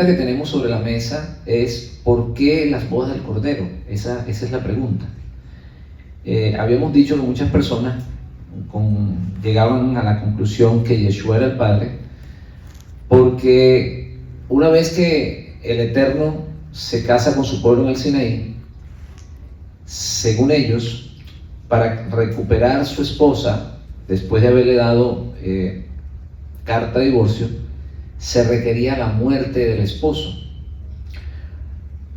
pregunta que tenemos sobre la mesa es ¿por qué las bodas del Cordero? Esa es la pregunta. Habíamos dicho que muchas personas llegaban a la conclusión que Yeshua era el Padre, porque una vez que el Eterno se casa con su pueblo en el Sinaí, según ellos, para recuperar su esposa, después de haberle dado carta de divorcio, se requería la muerte del esposo.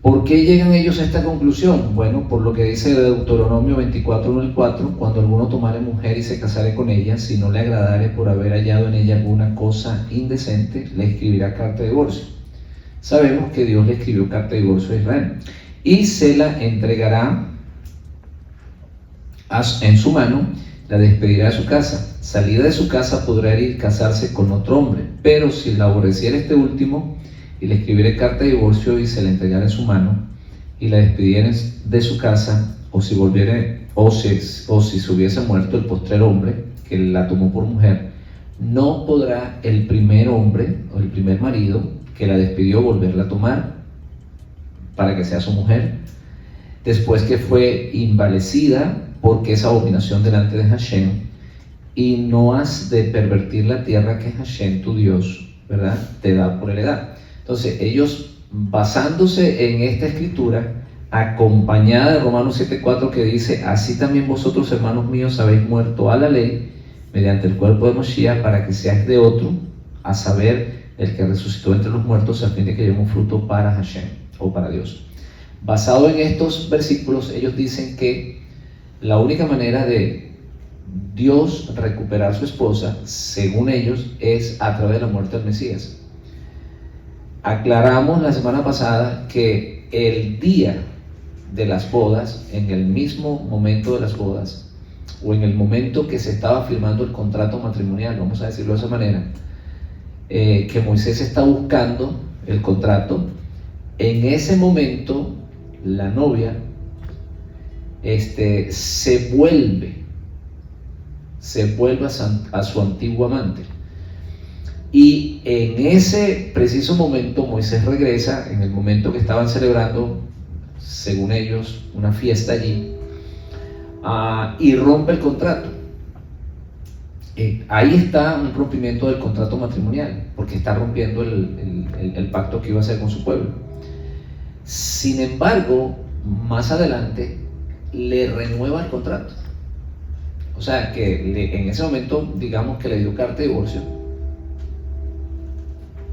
¿Por qué llegan ellos a esta conclusión? Bueno, por lo que dice Deuteronomio 24:1-4, cuando alguno tomare mujer y se casare con ella, si no le agradare por haber hallado en ella alguna cosa indecente, le escribirá carta de divorcio. Sabemos que Dios le escribió carta de divorcio a Israel y se la entregará en su mano, la despedirá de su casa. Salida de su casa podrá ir a casarse con otro hombre, pero si la aborreciera este último y le escribiera carta de divorcio y se la entregara en su mano y la despidiera de su casa, o si se hubiese muerto el postrer hombre que la tomó por mujer, no podrá el primer hombre o el primer marido que la despidió volverla a tomar para que sea su mujer, después que fue invalecida, porque es abominación delante de Hashem, y no has de pervertir la tierra que Hashem, tu Dios, ¿verdad?, te da por heredad. Entonces, ellos, basándose en esta escritura, acompañada de Romanos 7:4, que dice: así también vosotros, hermanos míos, habéis muerto a la ley mediante el cuerpo de Mashiach, para que seáis de otro, a saber, el que resucitó entre los muertos, a fin de que llevemos fruto para Hashem, o para Dios. Basado en estos versículos, ellos dicen que la única manera de Dios recuperar su esposa, según ellos, es a través de la muerte del Mesías. Aclaramos la semana pasada que el día de las bodas, en el mismo momento de las bodas, o en el momento que se estaba firmando el contrato matrimonial, vamos a decirlo de esa manera, que Moisés está buscando el contrato, en ese momento la novia se vuelve a su antiguo amante. Y en ese preciso momento Moisés regresa, en el momento que estaban celebrando, según ellos, una fiesta allí, y rompe el contrato. Ahí está un rompimiento del contrato matrimonial, porque está rompiendo el pacto que iba a hacer con su pueblo. Sin embargo, más adelante le renueva el contrato. O sea, que en ese momento, digamos que le dio carta de divorcio,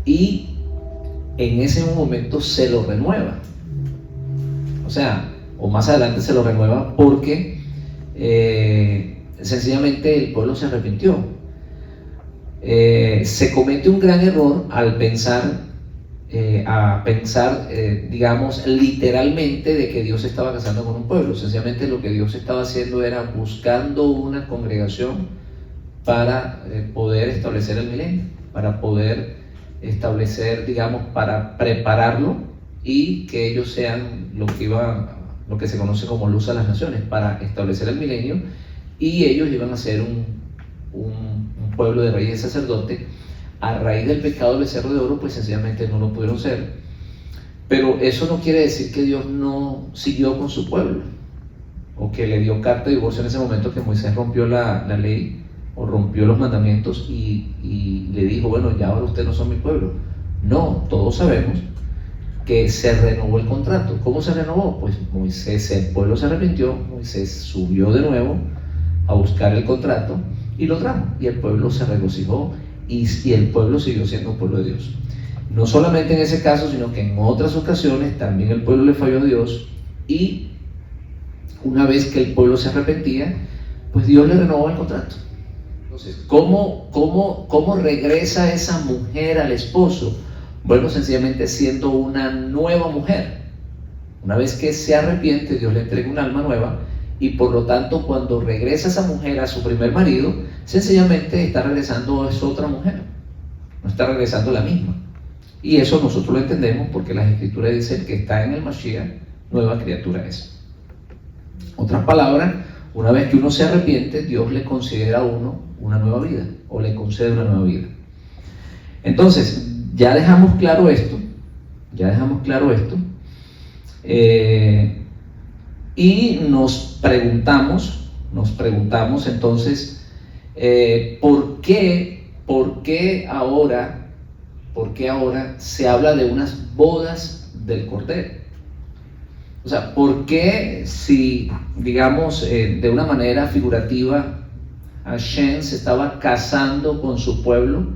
y en ese momento se lo renueva. O sea, o más adelante se lo renueva porque sencillamente el pueblo se arrepintió. Se comete un gran error al pensar, digamos, literalmente de que Dios estaba casando con un pueblo. Sencillamente lo que Dios estaba haciendo era buscando una congregación para poder establecer el milenio, para poder establecer, digamos, para prepararlo y que ellos sean lo que se conoce como luz a las naciones, para establecer el milenio, y ellos iban a ser un pueblo de reyes y sacerdotes. A raíz del pecado del becerro de oro, pues sencillamente no lo pudieron ser. Pero eso no quiere decir que Dios no siguió con su pueblo, o que le dio carta de divorcio en ese momento que Moisés rompió la ley, o rompió los mandamientos y le dijo: bueno, ya ahora ustedes no son mi pueblo. No, todos sabemos que se renovó el contrato. ¿Cómo se renovó? Pues el pueblo se arrepintió, Moisés subió de nuevo a buscar el contrato y lo trajo, y el pueblo se regocijó, y el pueblo siguió siendo pueblo de Dios. No solamente en ese caso, sino que en otras ocasiones también el pueblo le falló a Dios, y una vez que el pueblo se arrepentía, pues Dios le renovó el contrato. Entonces, ¿cómo regresa esa mujer al esposo? Bueno, sencillamente siendo una nueva mujer. Una vez que se arrepiente, Dios le entrega un alma nueva, y por lo tanto, cuando regresa esa mujer a su primer marido, sencillamente está regresando a otra mujer, no está regresando la misma. Y eso nosotros lo entendemos porque las escrituras dicen que está en el Mashiach, nueva criatura es. Otras palabras, una vez que uno se arrepiente, Dios le considera a uno una nueva vida, o le concede una nueva vida. Entonces, ya dejamos claro esto, Ya dejamos claro esto. Y nos preguntamos entonces, ¿por qué ahora se habla de unas bodas del Cordero? O sea, ¿por qué si, digamos, de una manera figurativa, Hashem se estaba casando con su pueblo,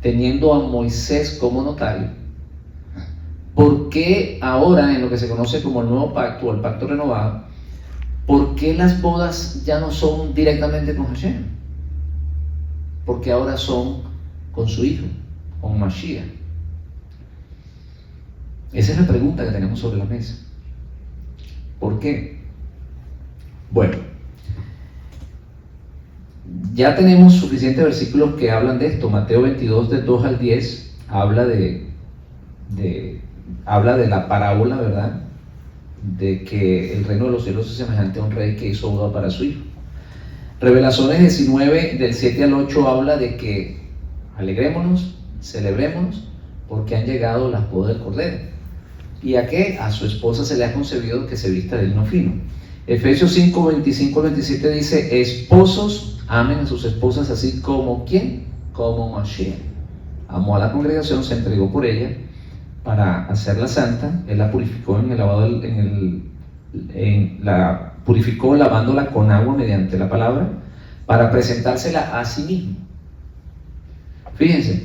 teniendo a Moisés como notario? ¿Por qué ahora, en lo que se conoce como el nuevo pacto o el pacto renovado, por qué las bodas ya no son directamente con Hashem? Porque ahora son con su hijo, con Mashiach. Esa es la pregunta que tenemos sobre la mesa. ¿Por qué? Bueno, ya tenemos suficientes versículos que hablan de esto. Mateo 22, del 2 al 10, habla de la parábola, ¿verdad?, de que el reino de los cielos es semejante a un rey que hizo boda para su hijo. Revelaciones 19, del 7 al 8, habla de que alegrémonos, celebrémonos, porque han llegado las bodas del Cordero. ¿Y a qué? A su esposa se le ha concebido que se vista de lino fino. Efesios 5, 25 al 27 dice: esposos, amen a sus esposas así como ¿quién? Como Mashiach. Amó a la congregación, se entregó por ella para hacerla santa. Él la purificó la purificó lavándola con agua mediante la palabra, para presentársela a sí mismo. Fíjense,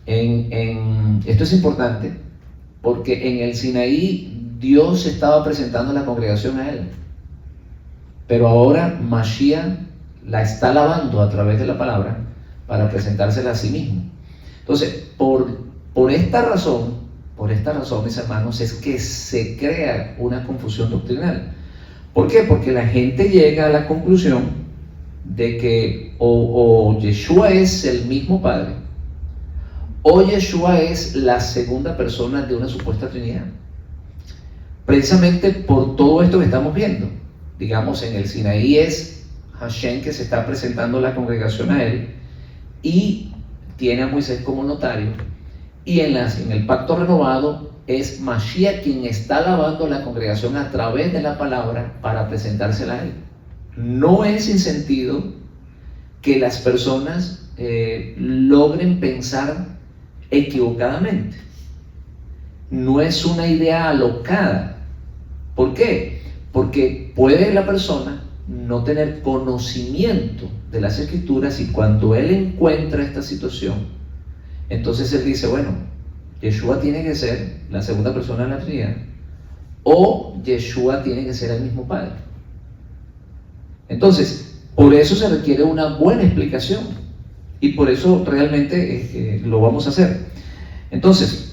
esto es importante, porque en el Sinaí Dios estaba presentando a la congregación a él, pero ahora Mashiach la está lavando a través de la palabra para presentársela a sí mismo. Entonces, por esta razón, mis hermanos, es que se crea una confusión doctrinal. ¿Por qué? Porque la gente llega a la conclusión de que o Yeshua es el mismo Padre, o Yeshua es la segunda persona de una supuesta Trinidad. Precisamente por todo esto que estamos viendo. Digamos, en el Sinaí es Hashem que se está presentando a la congregación a él, y tiene a Moisés como notario, y en el pacto renovado es Mashiach quien está lavando a la congregación a través de la palabra para presentársela a él. No es sin sentido que las personas logren pensar equivocadamente. No es una idea alocada. ¿Por qué? Porque puede la persona no tener conocimiento de las Escrituras, y cuando él encuentra esta situación, entonces él dice: bueno, Yeshua tiene que ser la segunda persona de la Trinidad, o Yeshua tiene que ser el mismo Padre. Entonces, por eso se requiere una buena explicación, y por eso realmente lo vamos a hacer. Entonces,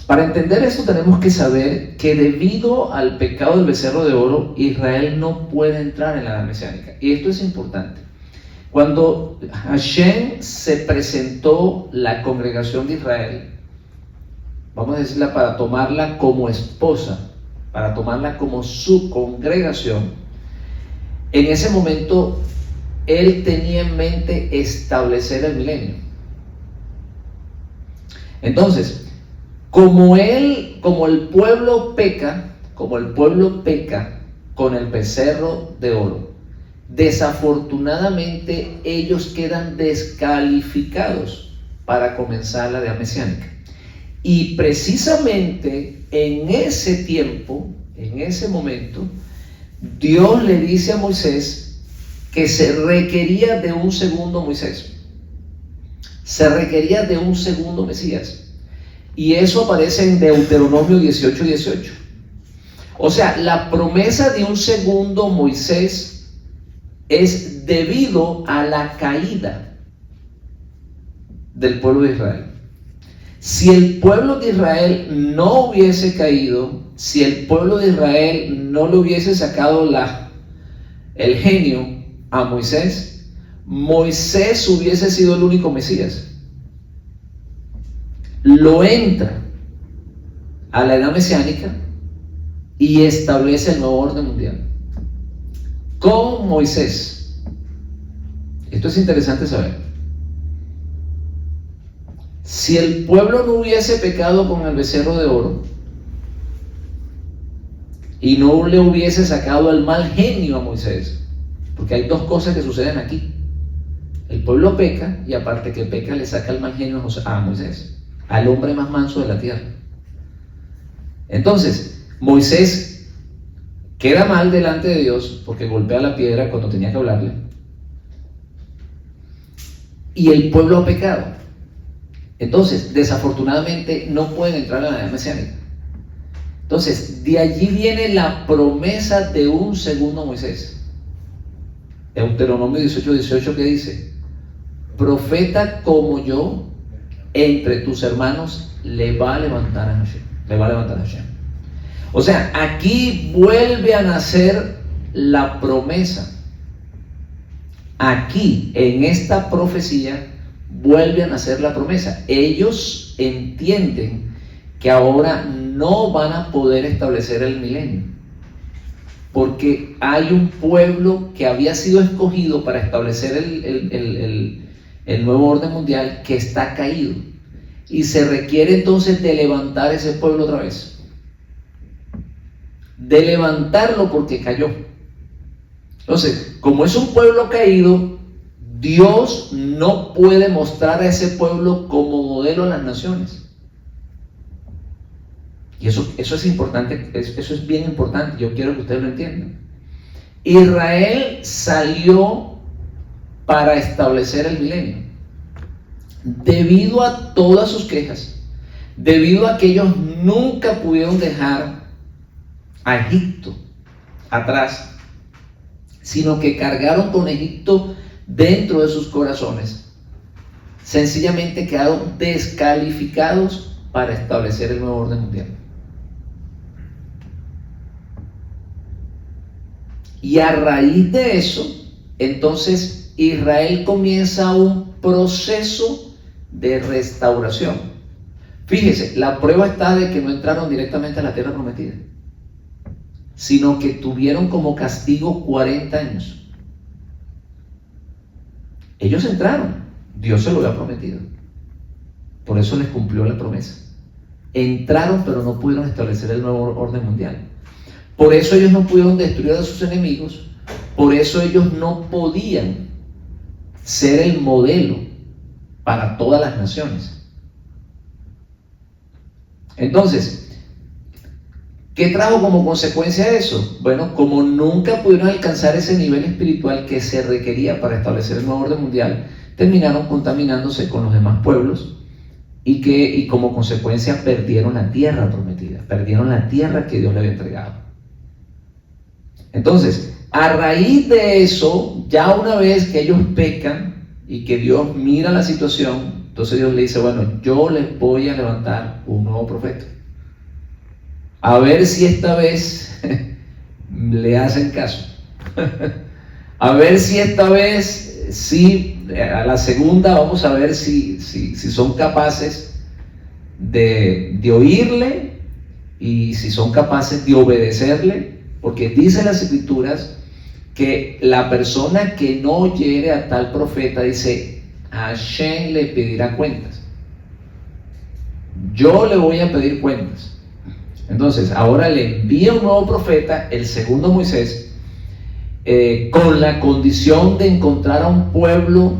para entender esto tenemos que saber que debido al pecado del becerro de oro, Israel no puede entrar en la edad mesiánica. Y esto es importante. Cuando Hashem se presentó la congregación de Israel, vamos a decirla, para tomarla como esposa, para tomarla como su congregación, en ese momento él tenía en mente establecer el milenio. Entonces, como el pueblo peca con el becerro de oro, desafortunadamente ellos quedan descalificados para comenzar la edad mesiánica. Y precisamente en ese tiempo, en ese momento, Dios le dice a Moisés que se requería de un segundo Moisés, se requería de un segundo Mesías. Y eso aparece en Deuteronomio 18:18. O sea, la promesa de un segundo Moisés es debido a la caída del pueblo de Israel. Si el pueblo de Israel no hubiese caído, si el pueblo de Israel no le hubiese sacado el genio a Moisés, Moisés hubiese sido el único Mesías. Lo entra a la edad mesiánica y establece el nuevo orden mundial con Moisés. Esto es interesante saber. Si el pueblo no hubiese pecado con el becerro de oro y no le hubiese sacado el mal genio a Moisés, porque hay dos cosas que suceden aquí. El pueblo peca y aparte que peca le saca el mal genio a Moisés, al hombre más manso de la tierra. Entonces, Moisés queda mal delante de Dios porque golpea la piedra cuando tenía que hablarle. Y el pueblo ha pecado. Entonces, desafortunadamente, no pueden entrar en la edad mesiánica. Entonces, de allí viene la promesa de un segundo Moisés. Deuteronomio 18:18 que dice: profeta como yo entre tus hermanos le va a levantar a Hashem. Le va a levantar a Hashem. O sea, aquí vuelve a nacer la promesa. Aquí, en esta profecía, vuelve a nacer la promesa. Ellos entienden que ahora no van a poder establecer el milenio, porque hay un pueblo que había sido escogido para establecer el nuevo orden mundial que está caído, y se requiere entonces de levantar ese pueblo otra vez, de levantarlo porque cayó. Entonces, como es un pueblo caído, Dios no puede mostrar a ese pueblo como modelo a las naciones. Y eso es importante, eso es bien importante, yo quiero que ustedes lo entiendan. Israel salió para establecer el milenio. Debido a todas sus quejas, debido a que ellos nunca pudieron dejar a Egipto atrás, sino que cargaron con Egipto dentro de sus corazones, sencillamente quedaron descalificados para establecer el nuevo orden mundial. Y a raíz de eso, entonces Israel comienza un proceso de restauración. Fíjese, la prueba está de que no entraron directamente a la tierra prometida, sino que tuvieron como castigo 40 años. Ellos entraron, Dios se lo había prometido, por eso les cumplió la promesa. Entraron, pero no pudieron establecer el nuevo orden mundial. Por eso ellos no pudieron destruir a sus enemigos, por eso ellos no podían ser el modelo para todas las naciones. Entonces, ¿qué trajo como consecuencia eso? Bueno, como nunca pudieron alcanzar ese nivel espiritual que se requería para establecer el nuevo orden mundial, terminaron contaminándose con los demás pueblos y como consecuencia perdieron la tierra prometida, perdieron la tierra que Dios le había entregado. Entonces, a raíz de eso, ya una vez que ellos pecan y que Dios mira la situación, entonces Dios le dice: bueno, yo les voy a levantar un nuevo profeta. A ver si esta vez le hacen caso. A ver si esta vez, sí, a la segunda vamos a ver si son capaces de oírle y si son capaces de obedecerle, porque dice las Escrituras que la persona que no oyere a tal profeta, dice, a Hashem le pedirá cuentas. Yo le voy a pedir cuentas. Entonces, ahora le envía un nuevo profeta, el segundo Moisés, con la condición de encontrar a un pueblo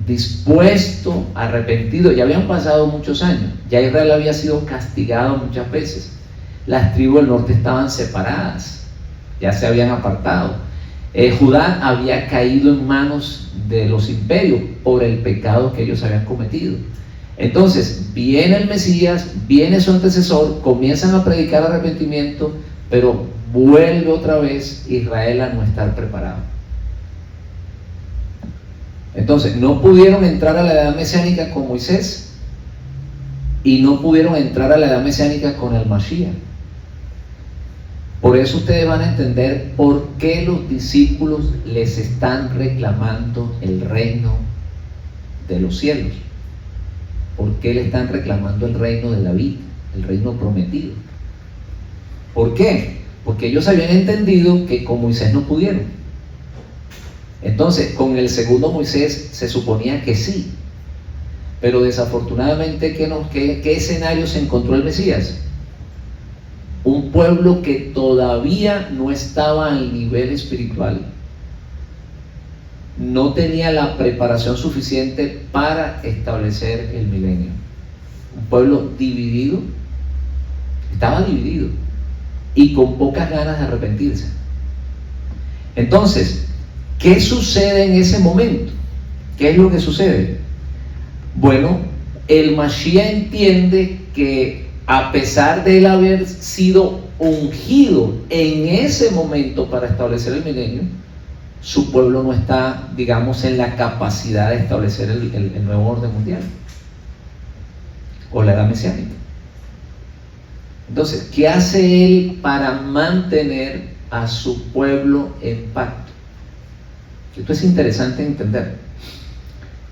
dispuesto, arrepentido. Ya habían pasado muchos años, ya Israel había sido castigado muchas veces. Las tribus del norte estaban separadas, ya se habían apartado. Judá había caído en manos de los imperios por el pecado que ellos habían cometido. Entonces viene el Mesías, viene su antecesor, comienzan a predicar arrepentimiento, pero vuelve otra vez Israel a no estar preparado. Entonces no pudieron entrar a la edad mesiánica con Moisés y no pudieron entrar a la edad mesiánica con el Mashiach. Por eso ustedes van a entender por qué los discípulos les están reclamando el reino de los cielos. ¿Por qué le están reclamando el reino de David, el reino prometido? ¿Por qué? Porque ellos habían entendido que con Moisés no pudieron. Entonces, con el segundo Moisés se suponía que sí. Pero desafortunadamente, ¿qué escenario se encontró el Mesías? Un pueblo que todavía no estaba al nivel espiritual, no tenía la preparación suficiente para establecer el milenio. Un pueblo dividido, estaba dividido y con pocas ganas de arrepentirse. Entonces, ¿qué sucede en ese momento? ¿Qué es lo que sucede? Bueno, el Mashiach entiende que a pesar de él haber sido ungido en ese momento para establecer el milenio, su pueblo no está, digamos, en la capacidad de establecer el nuevo orden mundial o la edad mesiánica. Entonces, ¿qué hace él para mantener a su pueblo en pacto? Esto es interesante entender.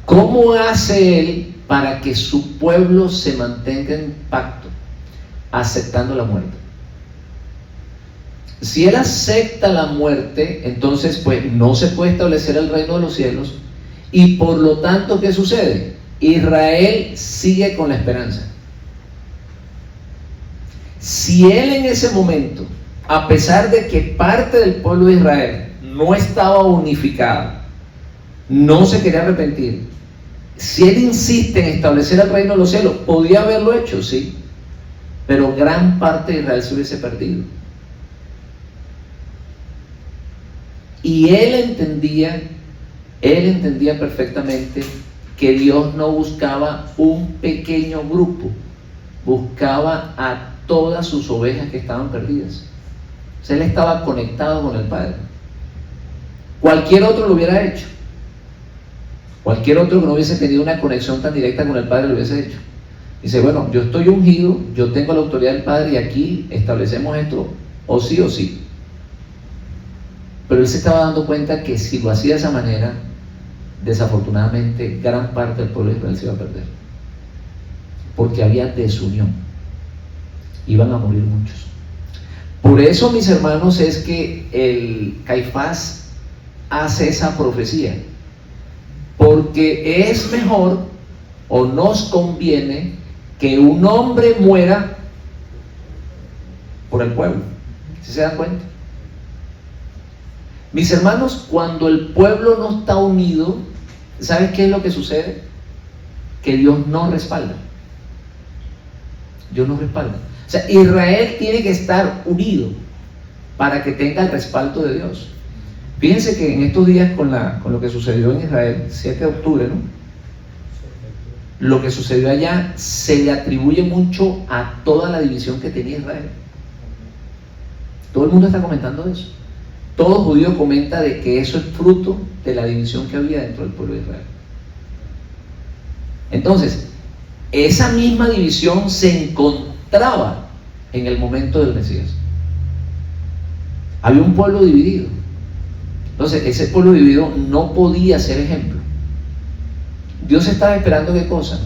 ¿Cómo hace él para que su pueblo se mantenga en pacto? Aceptando la muerte. Si él acepta la muerte, entonces pues no se puede establecer el reino de los cielos, y por lo tanto, ¿qué sucede? Israel sigue con la esperanza. Si él en ese momento, a pesar de que parte del pueblo de Israel no estaba unificada, no se quería arrepentir, si él insiste en establecer el reino de los cielos, podía haberlo hecho, sí, pero gran parte de Israel se hubiese perdido. Y él entendía perfectamente que Dios no buscaba un pequeño grupo, buscaba a todas sus ovejas que estaban perdidas. O sea, él estaba conectado con el Padre. Cualquier otro lo hubiera hecho. Cualquier otro que no hubiese tenido una conexión tan directa con el Padre lo hubiese hecho. Dice, bueno, yo estoy ungido, yo tengo la autoridad del Padre y aquí establecemos esto, o sí o sí. Pero él se estaba dando cuenta que si lo hacía de esa manera, desafortunadamente gran parte del pueblo de Israel se iba a perder, porque había desunión, iban a morir muchos. Por eso, mis hermanos, es que el Caifás hace esa profecía, porque es mejor o nos conviene que un hombre muera por el pueblo. ¿Sí se dan cuenta? Mis hermanos, cuando el pueblo no está unido, ¿sabes qué es lo que sucede? Que Dios no respalda. Dios no respalda. O sea, Israel tiene que estar unido para que tenga el respaldo de Dios. Fíjense que en estos días con lo que sucedió en Israel, 7 de octubre, ¿no? Lo que sucedió allá se le atribuye mucho a toda la división que tenía Israel. Todo el mundo está comentando eso. Todo judío comenta de que eso es fruto de la división que había dentro del pueblo de Israel. Entonces, esa misma división se encontraba en el momento del Mesías. Había un pueblo dividido. Entonces, ese pueblo dividido no podía ser ejemplo. Dios estaba esperando ¿qué cosa?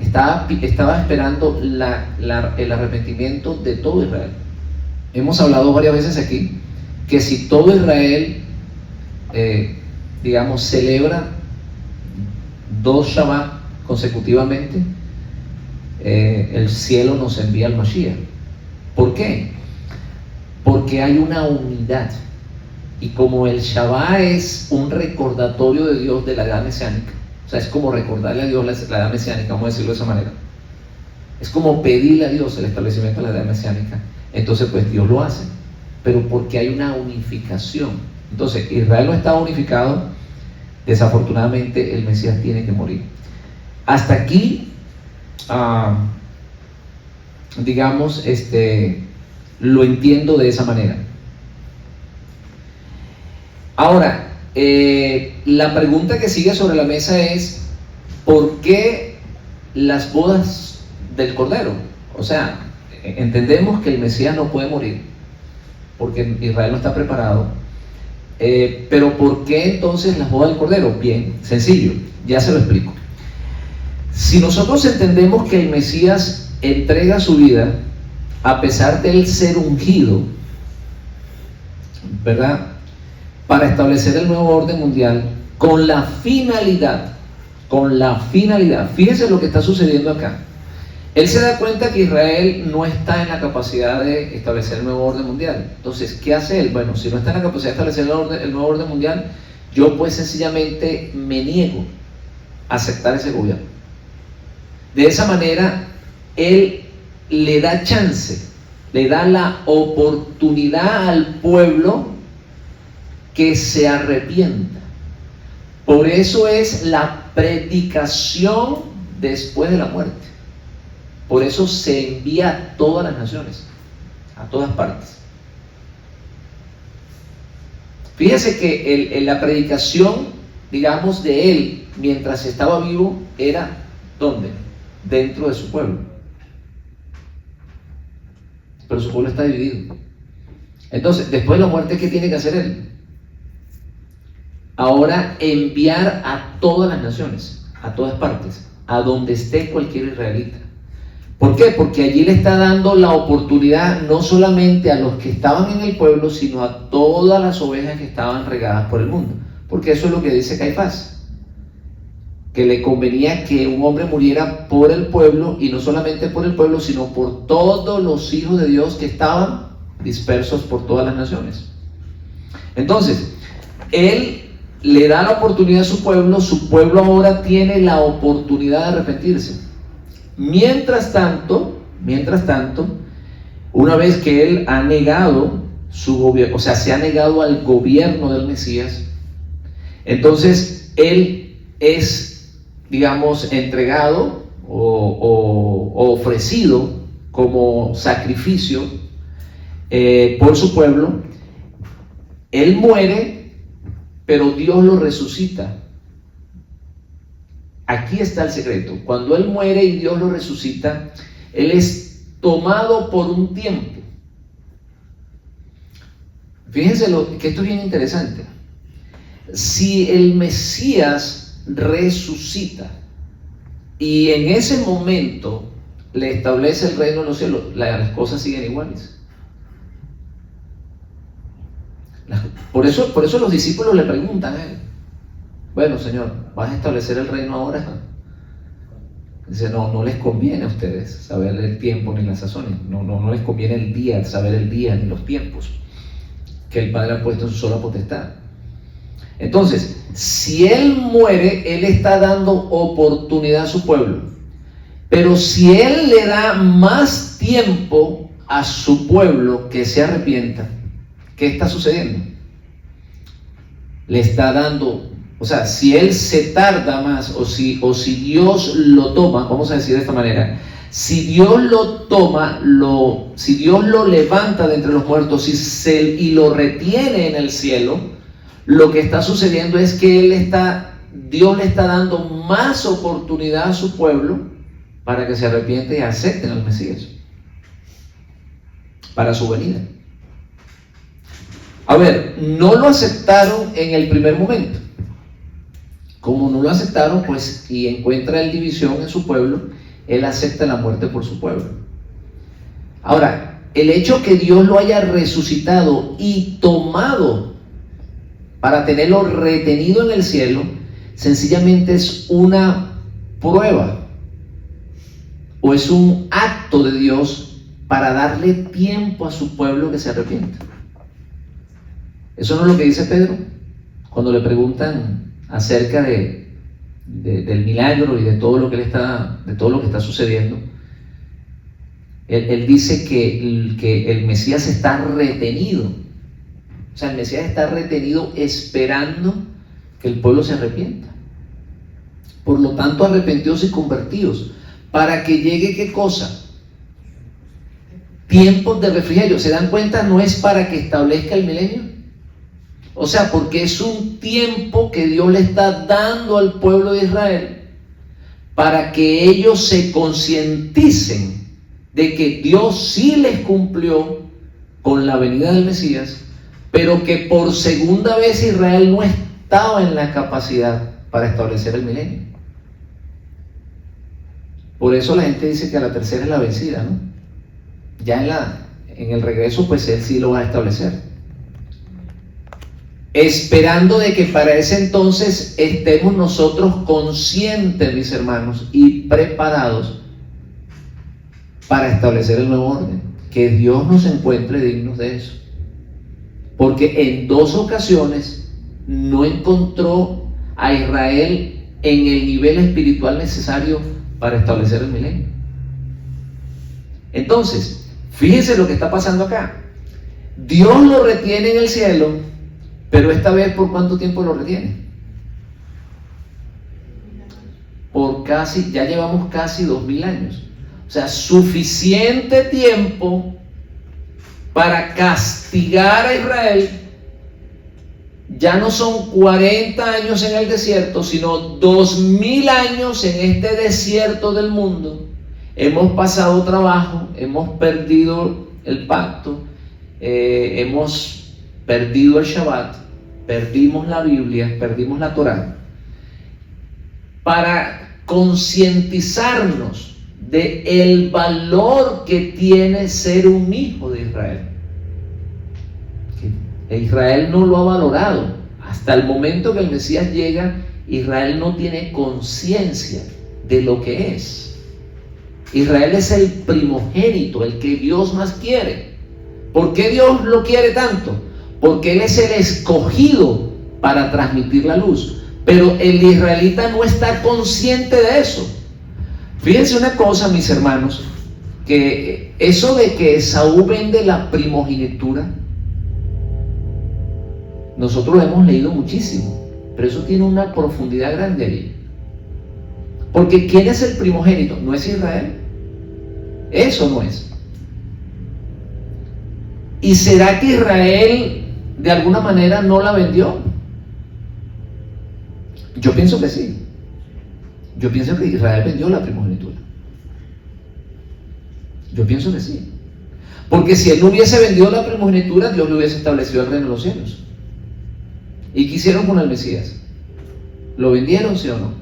Estaba esperando el arrepentimiento de todo Israel. Hemos hablado varias veces aquí que si todo Israel, digamos, celebra 2 Shabbat consecutivamente, el cielo nos envía al Mashiach. ¿Por qué? Porque hay una unidad. Y como el Shabbat es un recordatorio de Dios de la edad mesiánica, o sea, es como recordarle a Dios la edad mesiánica, vamos a decirlo de esa manera. Es como pedirle a Dios el establecimiento de la edad mesiánica. Entonces, pues Dios lo hace, pero porque hay una unificación. Entonces, Israel no estaba unificado, desafortunadamente el Mesías tiene que morir. Hasta aquí, digamos, lo entiendo de esa manera. Ahora, la pregunta que sigue sobre la mesa es, ¿por qué las bodas del Cordero? O sea, entendemos que el Mesías no puede morir, porque Israel no está preparado, pero ¿por qué entonces las bodas del Cordero? Bien, sencillo, ya se lo explico. Si nosotros entendemos que el Mesías entrega su vida, a pesar de él ser ungido, ¿verdad?, para establecer el nuevo orden mundial, con la finalidad con la finalidad. Fíjense lo que está sucediendo acá. Él se da cuenta que Israel no está en la capacidad de establecer el nuevo orden mundial. Entonces, ¿qué hace él? Bueno, si no está en la capacidad de establecer el nuevo orden mundial, yo pues sencillamente me niego a aceptar ese gobierno. De esa manera, él le da chance, le da la oportunidad al pueblo que se arrepienta. Por eso es la predicación después de la muerte. Por eso se envía a todas las naciones, a todas partes. Fíjense que la predicación, digamos, de él mientras estaba vivo era ¿dónde? Dentro de su pueblo. Pero su pueblo está dividido. Entonces, después de la muerte, ¿qué tiene que hacer él? Ahora enviar a todas las naciones, a todas partes, a donde esté cualquier israelita. ¿Por qué? Porque allí le está dando la oportunidad no solamente a los que estaban en el pueblo, sino a todas las ovejas que estaban regadas por el mundo. Porque eso es lo que dice Caifás, que le convenía que un hombre muriera por el pueblo, y no solamente por el pueblo, sino por todos los hijos de Dios que estaban dispersos por todas las naciones. Entonces, él le da la oportunidad a su pueblo ahora tiene la oportunidad de arrepentirse. Mientras tanto, una vez que él ha negado su gobierno, o sea, se ha negado al gobierno del Mesías, entonces él es, digamos, entregado o ofrecido como sacrificio por su pueblo. Él muere, pero Dios lo resucita. Aquí está el secreto. Cuando él muere y Dios lo resucita, él es tomado por un tiempo. Fíjense que esto es bien interesante. Si el Mesías resucita y en ese momento le establece el reino de los cielos, las cosas siguen iguales. Por eso los discípulos le preguntan a él: bueno, Señor, ¿vas a establecer el reino ahora? Dice: no les conviene a ustedes saber el tiempo ni las sazones. No les conviene el día, saber el día ni los tiempos que el Padre ha puesto en su sola potestad. Entonces, si él muere, él está dando oportunidad a su pueblo. Pero si él le da más tiempo a su pueblo que se arrepienta, ¿qué está sucediendo? Le está dando, o sea, si él se tarda más, o si Dios lo toma, vamos a decir de esta manera, si Dios lo toma, si Dios lo levanta de entre los muertos y lo retiene en el cielo, lo que está sucediendo es que Dios le está dando más oportunidad a su pueblo para que se arrepiente y acepten al Mesías para su venida. A ver, no lo aceptaron en el primer momento. Como no lo aceptaron, pues, y encuentra él división en su pueblo, él acepta la muerte por su pueblo. Ahora, el hecho que Dios lo haya resucitado y tomado para tenerlo retenido en el cielo, sencillamente es una prueba o es un acto de Dios para darle tiempo a su pueblo que se arrepienta. Eso no es lo que dice Pedro cuando le preguntan acerca del milagro y de todo lo que está sucediendo. Él dice que el Mesías está retenido. O sea, el Mesías está retenido esperando que el pueblo se arrepienta. Por lo tanto, arrepentidos y convertidos, para que llegue, ¿qué cosa? Tiempos de refrigerio. ¿Se dan cuenta? No es para que establezca el milenio. O sea, porque es un tiempo que Dios le está dando al pueblo de Israel para que ellos se concienticen de que Dios sí les cumplió con la venida del Mesías, pero que por segunda vez Israel no estaba en la capacidad para establecer el milenio. Por eso la gente dice que a la tercera es la vencida, ¿no? Ya en el regreso, pues él sí lo va a establecer. esperando de que para ese entonces estemos nosotros conscientes, mis hermanos, y preparados para establecer el nuevo orden. Que Dios nos encuentre dignos de eso. Porque en 2 ocasiones no encontró a Israel en el nivel espiritual necesario para establecer el milenio. Entonces, fíjense lo que está pasando acá. Dios lo retiene en el cielo, pero esta vez, ¿por cuánto tiempo lo retiene? Ya llevamos casi 2000 años. O sea, suficiente tiempo para castigar a Israel. Ya no son 40 años en el desierto, sino 2000 años en este desierto del mundo. Hemos pasado trabajo, hemos perdido el pacto, hemos perdido el Shabbat, perdimos la Biblia, perdimos la Torá, para concientizarnos de el valor que tiene ser un hijo de Israel. Que Israel no lo ha valorado. Hasta el momento que el Mesías llega, Israel no tiene conciencia de lo que es. Israel es el primogénito, el que Dios más quiere. ¿Por qué Dios lo quiere tanto? Porque Él es el escogido para transmitir la luz. Pero el israelita no está consciente de eso. Fíjense una cosa, mis hermanos, que eso de que Esaú vende la primogenitura, nosotros lo hemos leído muchísimo, pero eso tiene una profundidad grande ahí. Porque ¿quién es el primogénito? ¿No es Israel? Eso no es. ¿Y será que Israel de alguna manera no la vendió? Yo pienso que sí. Yo pienso que Israel vendió la primogenitura. Yo pienso que sí. Porque si él no hubiese vendido la primogenitura, Dios le hubiese establecido el reino de los cielos. ¿Y qué hicieron con el Mesías? ¿Lo vendieron, sí o no?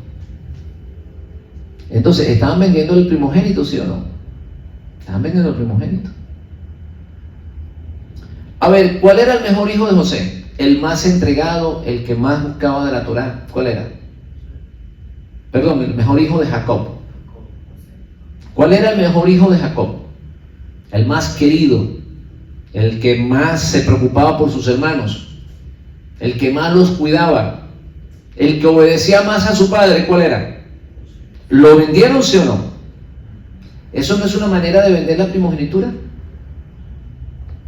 Entonces, ¿estaban vendiendo el primogénito, sí o no? Estaban vendiendo el primogénito. A ver, ¿cuál era el mejor hijo de José? El más entregado, el que más buscaba de la Torá. ¿Cuál era? Perdón, el mejor hijo de Jacob. ¿Cuál era el mejor hijo de Jacob? El más querido, el que más se preocupaba por sus hermanos, el que más los cuidaba, el que obedecía más a su padre. ¿Cuál era? ¿Lo vendieron, sí o no? ¿Eso no es una manera de vender la primogenitura?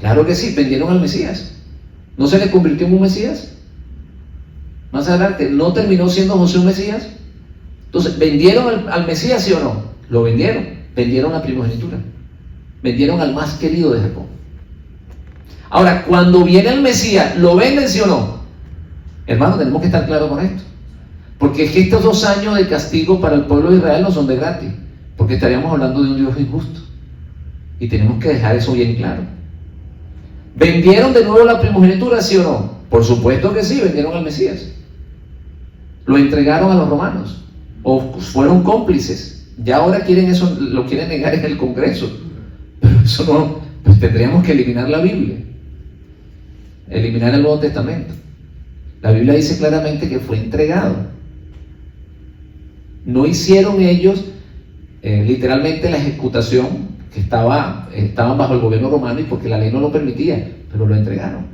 Claro que sí, vendieron al Mesías. ¿No se le convirtió en un Mesías? Más adelante, ¿no terminó siendo José un Mesías? Entonces, ¿vendieron al Mesías, sí o no? Lo vendieron, vendieron la primogenitura, vendieron al más querido de Jacob. Ahora, cuando viene el Mesías, ¿lo venden, sí o no? Hermanos, tenemos que estar claros con esto, porque es que estos 2 años de castigo para el pueblo de Israel no son de gratis, porque estaríamos hablando de un Dios injusto, y tenemos que dejar eso bien claro. ¿Vendieron de nuevo la primogenitura, sí o no? Por supuesto que sí, vendieron al Mesías. Lo entregaron a los romanos, o fueron cómplices. Ya ahora quieren eso, lo quieren negar en el Congreso, pero eso no, pues tendríamos que eliminar la Biblia, eliminar el Nuevo Testamento. La Biblia dice claramente que fue entregado. No hicieron ellos literalmente la ejecutación, que estaban bajo el gobierno romano y porque la ley no lo permitía, pero lo entregaron.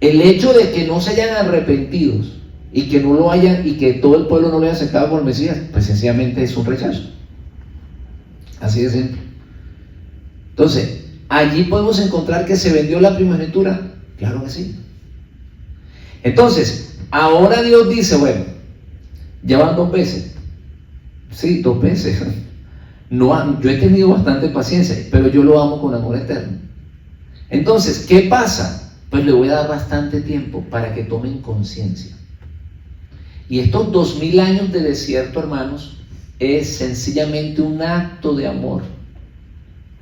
El hecho de que no se hayan arrepentidos y que no lo hayan, y que todo el pueblo no lo haya aceptado como el Mesías, pues sencillamente es un rechazo. Así de simple. Entonces, allí podemos encontrar que se vendió la primogenitura. Claro que sí. Entonces, ahora Dios dice, bueno, ya van 2 veces. Sí, 2 veces. No, yo he tenido bastante paciencia, pero yo lo amo con amor eterno. Entonces, ¿qué pasa? Pues le voy a dar bastante tiempo para que tomen conciencia. Y estos 2000 años de desierto, hermanos, es sencillamente un acto de amor,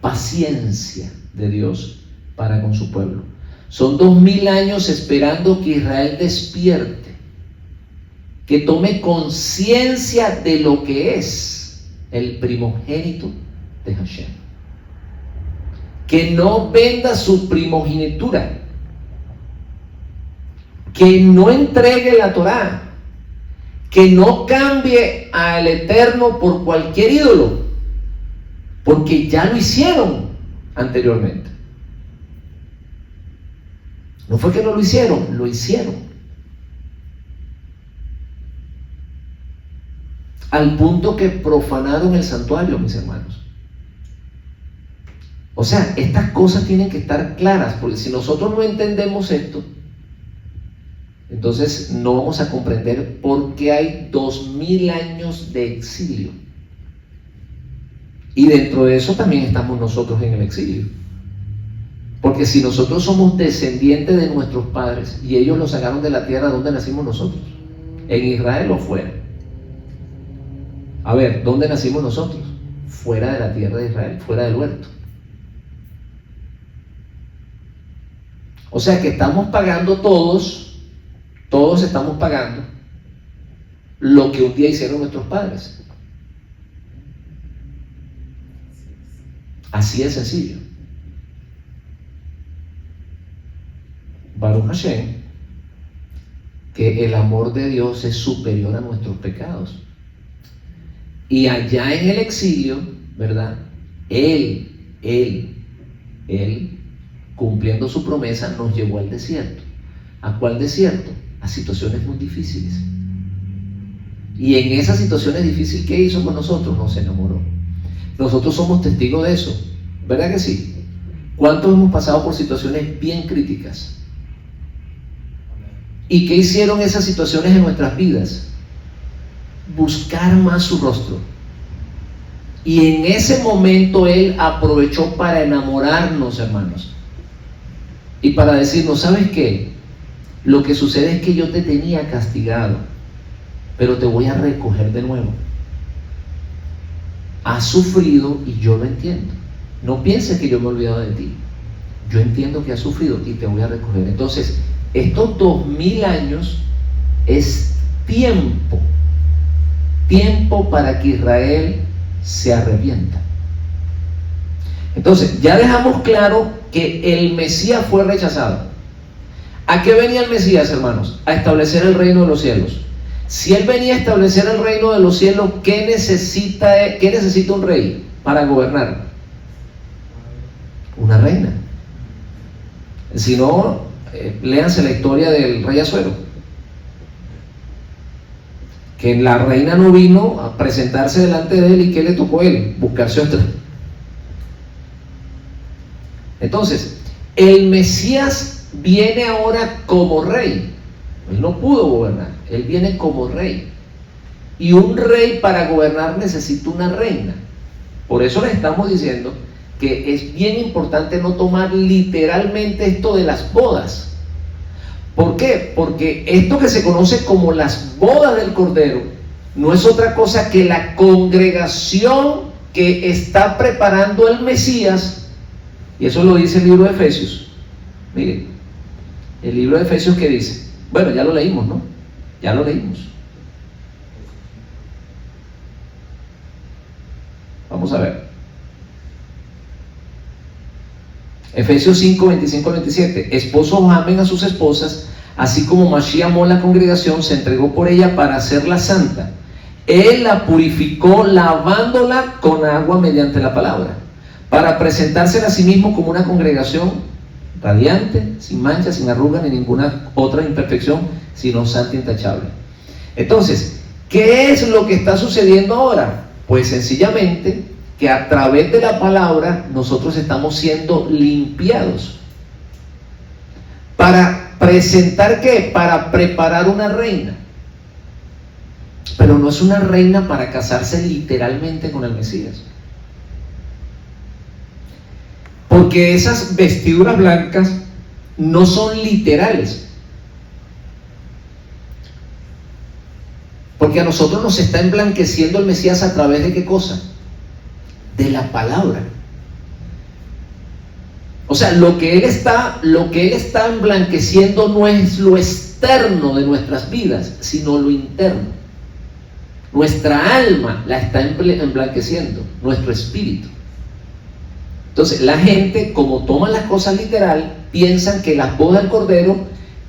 paciencia de Dios para con su pueblo. Son 2000 años esperando que Israel despierte, que tome conciencia de lo que es el primogénito de Hashem, que no venda su primogenitura, que no entregue la Torá, que no cambie al Eterno por cualquier ídolo, porque ya lo hicieron anteriormente. No fue que no lo hicieron, lo hicieron. Al punto que profanaron el santuario, mis hermanos. O sea, estas cosas tienen que estar claras, porque si nosotros no entendemos esto, entonces no vamos a comprender por qué hay 2000 años de exilio. Y dentro de eso también estamos nosotros en el exilio. Porque si nosotros somos descendientes de nuestros padres y ellos los sacaron de la tierra, ¿dónde nacimos nosotros? ¿En Israel o fuera? A ver, ¿dónde nacimos nosotros? Fuera de la tierra de Israel, fuera del huerto. O sea que estamos pagando todos estamos pagando lo que un día hicieron nuestros padres. Así de sencillo. Baruch Hashem, que el amor de Dios es superior a nuestros pecados. Y allá en el exilio, ¿verdad? Él, cumpliendo su promesa, nos llevó al desierto. ¿A cuál desierto? A situaciones muy difíciles. Y en esas situaciones difíciles, ¿qué hizo con nosotros? Nos enamoró. Nosotros somos testigos de eso, ¿verdad que sí? ¿Cuántos hemos pasado por situaciones bien críticas? ¿Y qué hicieron esas situaciones en nuestras vidas? Buscar más su rostro. Y en ese momento Él aprovechó para enamorarnos, hermanos, y para decirnos, ¿sabes qué? Lo que sucede es que yo te tenía castigado, pero te voy a recoger de nuevo. Has sufrido y yo lo entiendo. No pienses que yo me he olvidado de ti. Yo entiendo que has sufrido y te voy a recoger. Entonces, estos 2000 años es tiempo para que Israel se arrepienta. Entonces, ya dejamos claro que el Mesías fue rechazado. ¿A qué venía el Mesías, hermanos? A establecer el reino de los cielos. Si Él venía a establecer el reino de los cielos, ¿qué necesita un rey para gobernar? Una reina. Si no, léanse la historia del rey Asuero, que la reina no vino a presentarse delante de él, y ¿qué le tocó a él? Buscarse otra. Entonces, el Mesías viene ahora como rey. Él no pudo gobernar, él viene como rey. Y un rey para gobernar necesita una reina. Por eso le estamos diciendo que es bien importante no tomar literalmente esto de las bodas. ¿Por qué? Porque esto que se conoce como las bodas del Cordero no es otra cosa que la congregación que está preparando el Mesías. Y eso lo dice el libro de Efesios. Miren, el libro de Efesios, ¿qué dice? Bueno, ya lo leímos, ¿no? Ya lo leímos. Vamos a ver. Efesios 5, 25 al 27. Esposos amen a sus esposas, así como Mashiach amó la congregación, se entregó por ella para hacerla santa. Él la purificó lavándola con agua mediante la palabra, para presentársela a sí mismo como una congregación radiante, sin mancha, sin arruga, ni ninguna otra imperfección, sino santa e intachable. Entonces, ¿qué es lo que está sucediendo ahora? Pues sencillamente que a través de la palabra nosotros estamos siendo limpiados. ¿Para presentar qué? Para preparar una reina. Pero no es una reina para casarse literalmente con el Mesías. Porque esas vestiduras blancas no son literales. Porque a nosotros nos está emblanqueciendo el Mesías a través de ¿qué cosa? De la palabra. O sea, lo que Él está emblanqueciendo no es lo externo de nuestras vidas, sino lo interno. Nuestra alma la está emblanqueciendo, nuestro espíritu. Entonces, la gente, como toman las cosas literal, piensan que las bodas del Cordero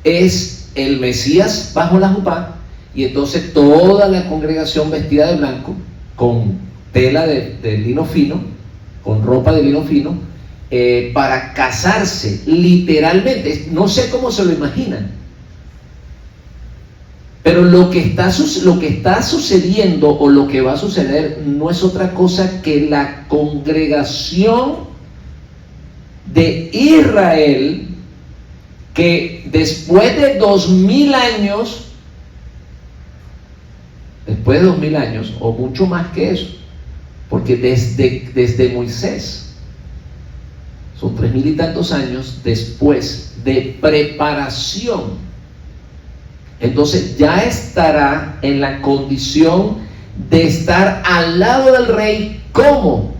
es el Mesías bajo la jupá, y entonces toda la congregación vestida de blanco, con tela de lino fino, con ropa de lino fino, para casarse, literalmente. No sé cómo se lo imaginan, pero lo que está sucediendo o lo que va a suceder no es otra cosa que la congregación de Israel, que después de 2000 años, o mucho más que eso, porque desde Moisés, son 3000 y tantos años después de preparación, entonces ya estará en la condición de estar al lado del rey como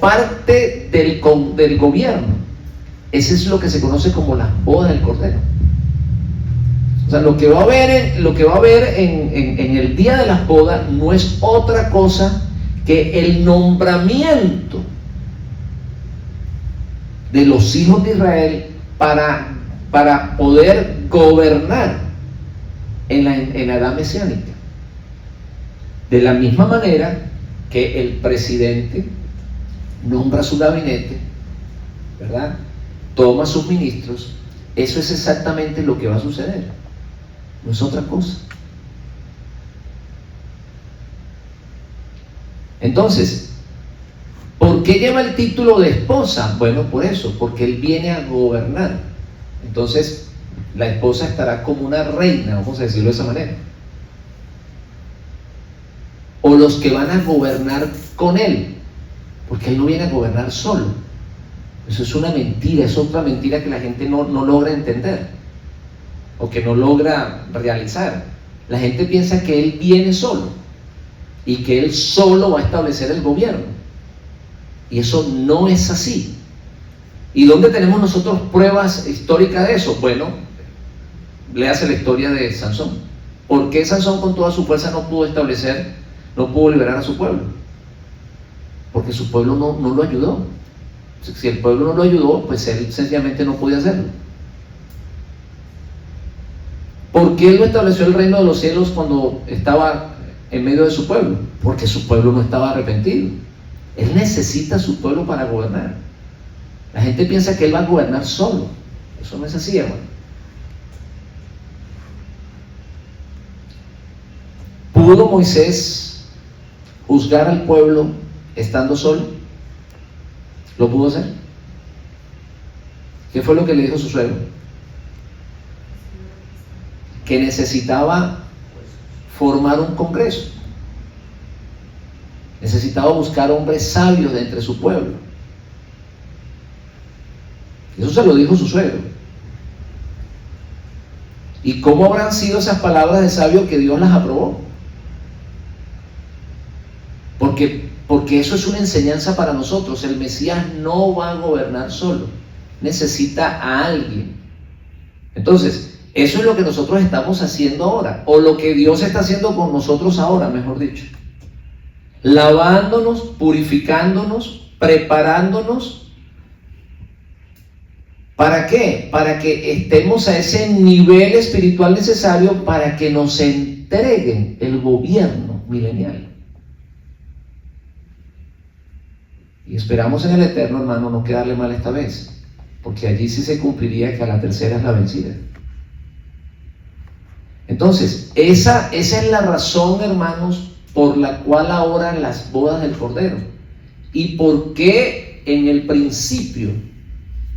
parte del gobierno. Ese es lo que se conoce como las bodas del Cordero. O sea, lo que va a haber en el día de las bodas no es otra cosa que el nombramiento de los hijos de Israel para poder gobernar en la edad mesiánica. De la misma manera que el presidente nombra su gabinete, ¿verdad?, toma sus ministros, eso es exactamente lo que va a suceder, no es otra cosa. Entonces, ¿por qué lleva el título de esposa? Bueno, por eso, porque él viene a gobernar. Entonces, la esposa estará como una reina, vamos a decirlo de esa manera. O los que van a gobernar con él, porque él no viene a gobernar solo. Eso es una mentira, es otra mentira que la gente no logra entender, o que no logra realizar. La gente piensa que él viene solo, y que él solo va a establecer el gobierno, y eso no es así. ¿Y dónde tenemos nosotros pruebas históricas de eso? Bueno, léase la historia de Sansón. ¿Por qué Sansón con toda su fuerza no pudo liberar a su pueblo? Porque su pueblo no lo ayudó. Si el pueblo no lo ayudó, pues él sencillamente no podía hacerlo. ¿Por qué él no estableció el reino de los cielos cuando estaba en medio de su pueblo? Porque su pueblo no estaba arrepentido. Él necesita a su pueblo para gobernar. La gente piensa que él va a gobernar solo. Eso no es así, hermano. ¿Pudo Moisés juzgar al pueblo estando solo? ¿Lo pudo hacer? ¿Qué fue lo que le dijo su suegro? Que necesitaba formar un congreso. Necesitaba buscar hombres sabios de entre su pueblo. Eso se lo dijo su suegro. ¿Y cómo habrán sido esas palabras de sabio que Dios las aprobó? Porque eso es una enseñanza para nosotros. El Mesías no va a gobernar solo, necesita a alguien. Entonces, eso es lo que nosotros estamos haciendo ahora, o lo que Dios está haciendo con nosotros ahora, mejor dicho. Lavándonos, purificándonos, preparándonos. ¿Para qué? Para que estemos a ese nivel espiritual necesario para que nos entreguen el gobierno milenial. Y esperamos en el Eterno, hermano, no quedarle mal esta vez, porque allí sí se cumpliría que a la tercera es la vencida. Entonces, esa es la razón, hermanos, por la cual ahora las bodas del Cordero. ¿Y por qué en el principio?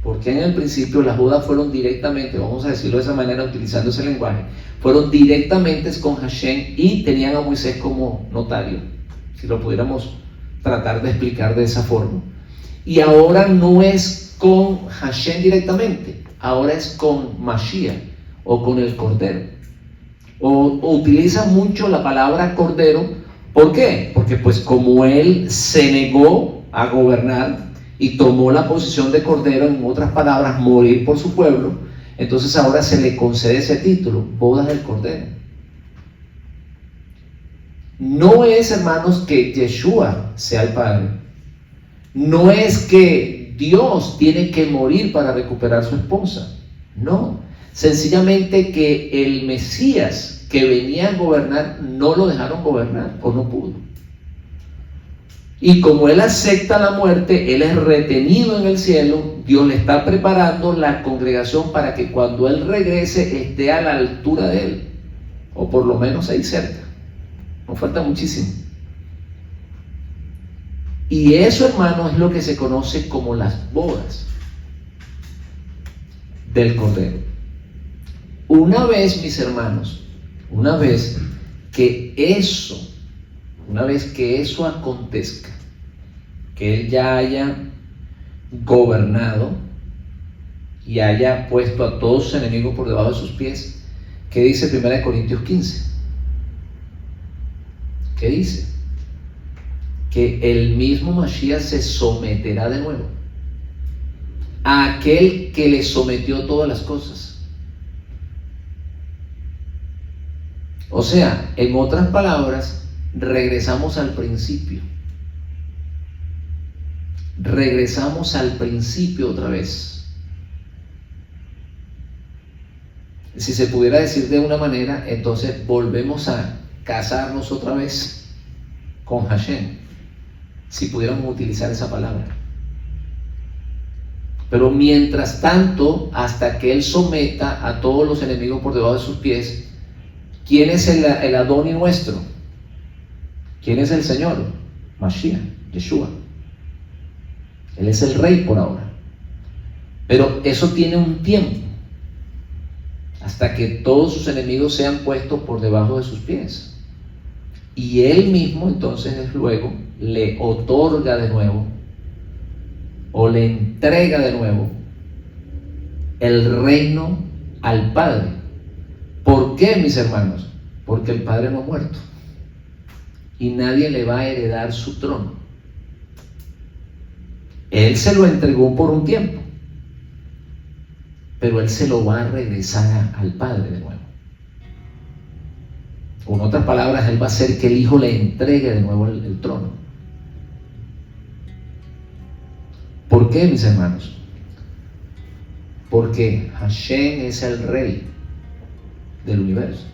Porque en el principio las bodas fueron directamente, vamos a decirlo de esa manera, utilizando ese lenguaje, fueron directamente con Hashem y tenían a Moisés como notario, si lo pudiéramos tratar de explicar de esa forma. Y ahora no es con Hashem directamente, ahora es con Mashiach o con el Cordero. O utiliza mucho la palabra Cordero. ¿Por qué? Porque pues como él se negó a gobernar y tomó la posición de Cordero, en otras palabras, morir por su pueblo, entonces ahora se le concede ese título, bodas del Cordero. No es, hermanos, que Yeshua sea el Padre. No es que Dios tiene que morir para recuperar su esposa. No, sencillamente que el Mesías que venía a gobernar no lo dejaron gobernar o no pudo. Y como él acepta la muerte, él es retenido en el cielo. Dios le está preparando la congregación para que cuando él regrese esté a la altura de él, o por lo menos ahí cerca. Nos falta muchísimo. Y eso, hermano, es lo que se conoce como las bodas del Cordero. Una vez, mis hermanos, una vez que eso acontezca, que él ya haya gobernado y haya puesto a todos sus enemigos por debajo de sus pies, ¿qué dice 1 Corintios 15? ¿Qué dice? Que el mismo Mashiach se someterá de nuevo a aquel que le sometió todas las cosas. O sea, en otras palabras, regresamos al principio. Regresamos al principio otra vez. Si se pudiera decir de una manera, entonces volvemos a casarnos otra vez con Hashem, si pudiéramos utilizar esa palabra. Pero mientras tanto, hasta que él someta a todos los enemigos por debajo de sus pies, ¿quién es el Adoni nuestro? ¿Quién es el Señor? Mashiach, Yeshua. Él es el rey por ahora. Pero eso tiene un tiempo, hasta que todos sus enemigos sean puestos por debajo de sus pies. Y él mismo entonces luego le otorga de nuevo, o le entrega de nuevo, el reino al Padre. ¿Por qué, mis hermanos? Porque el Padre no ha muerto y nadie le va a heredar su trono. Él se lo entregó por un tiempo, pero él se lo va a regresar al Padre de nuevo. Con otras palabras, él va a hacer que el Hijo le entregue de nuevo el trono. ¿Por qué, mis hermanos? Porque Hashem es el Rey del universo.